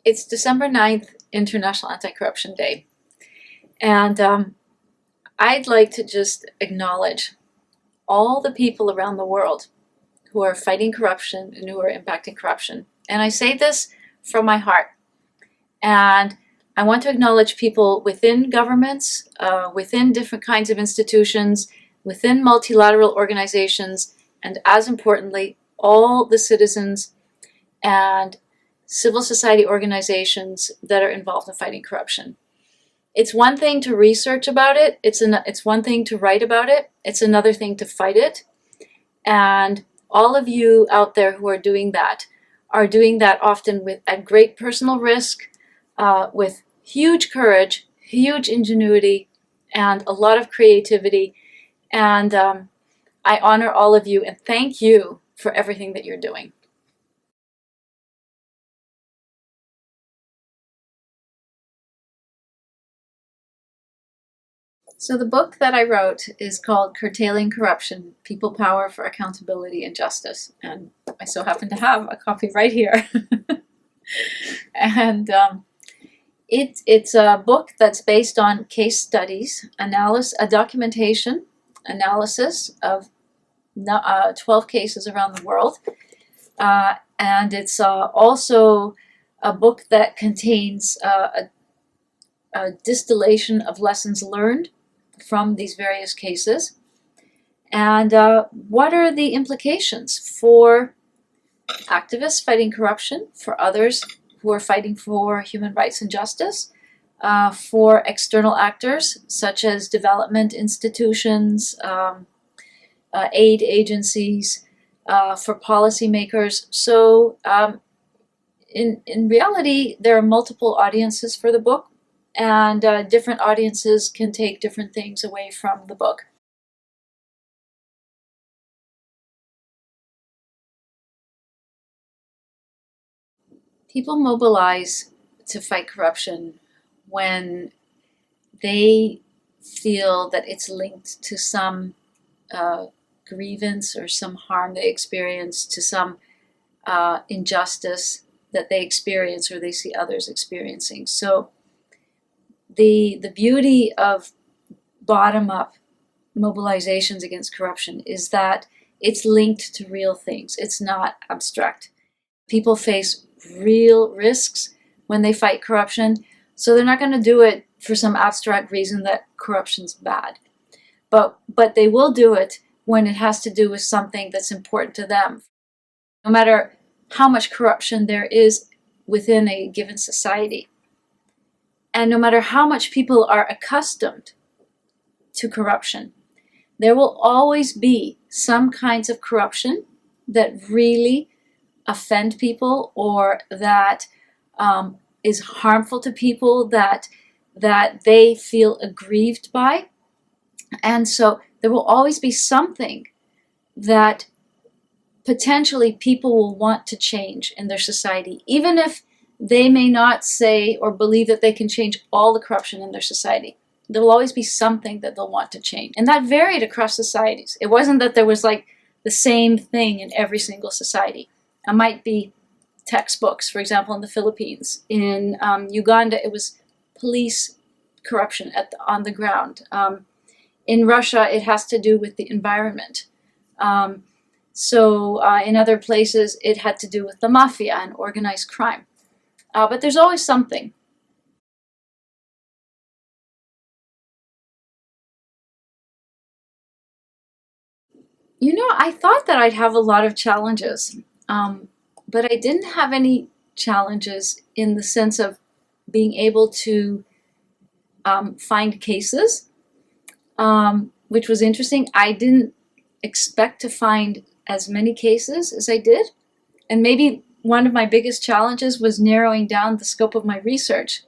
It's December 9th, International Anti-Corruption Day. And I'd like to just acknowledge all the people around the world who are fighting corruption and who are impacting corruption. And I say this from my heart. And I want to acknowledge people within governments, within different kinds of institutions, within multilateral organizations, and as importantly, all the citizens and civil society organizations that are involved in fighting corruption. It's one thing to research about it, it's one thing to write about it, it's another thing to fight it. And all of you out there who are doing that often at great personal risk, with huge courage, huge ingenuity, and a lot of creativity. And I honor all of you and thank you for everything that you're doing. So the book that I wrote is called Curtailing Corruption, People Power for Accountability and Justice. And I so happen to have a copy right here. And it's a book that's based on case studies, a documentation, analysis of 12 cases around the world. And it's also a book that contains a distillation of lessons learned from these various cases, and what are the implications for activists fighting corruption, for others who are fighting for human rights and justice, for external actors such as development institutions, aid agencies, for policymakers. So in reality, there are multiple audiences for the book, and different audiences can take different things away from the book. People mobilize to fight corruption when they feel that it's linked to some grievance or some harm they experience, to some injustice that they experience or they see others experiencing. So the beauty of bottom-up mobilizations against corruption is that it's linked to real things. It's not abstract. People face real risks when they fight corruption, so they're not going to do it for some abstract reason that corruption's bad. But they will do it when it has to do with something that's important to them. No matter how much corruption there is within a given society, and no matter how much people are accustomed to corruption, there will always be some kinds of corruption that really offend people, or that is harmful to people, that they feel aggrieved by. And so there will always be something that potentially people will want to change in their society, even if they may not say or believe that they can change all the corruption in their society. There will always be something that they'll want to change. And that varied across societies. It wasn't that there was like the same thing in every single society. It might be textbooks, for example, in the Philippines. In Uganda, it was police corruption on the ground. In Russia, it has to do with the environment. So in other places, it had to do with the mafia and organized crime. But there's always something. You know, I thought that I'd have a lot of challenges, but I didn't have any challenges in the sense of being able to find cases, which was interesting. I didn't expect to find as many cases as I did, and maybe one of my biggest challenges was narrowing down the scope of my research.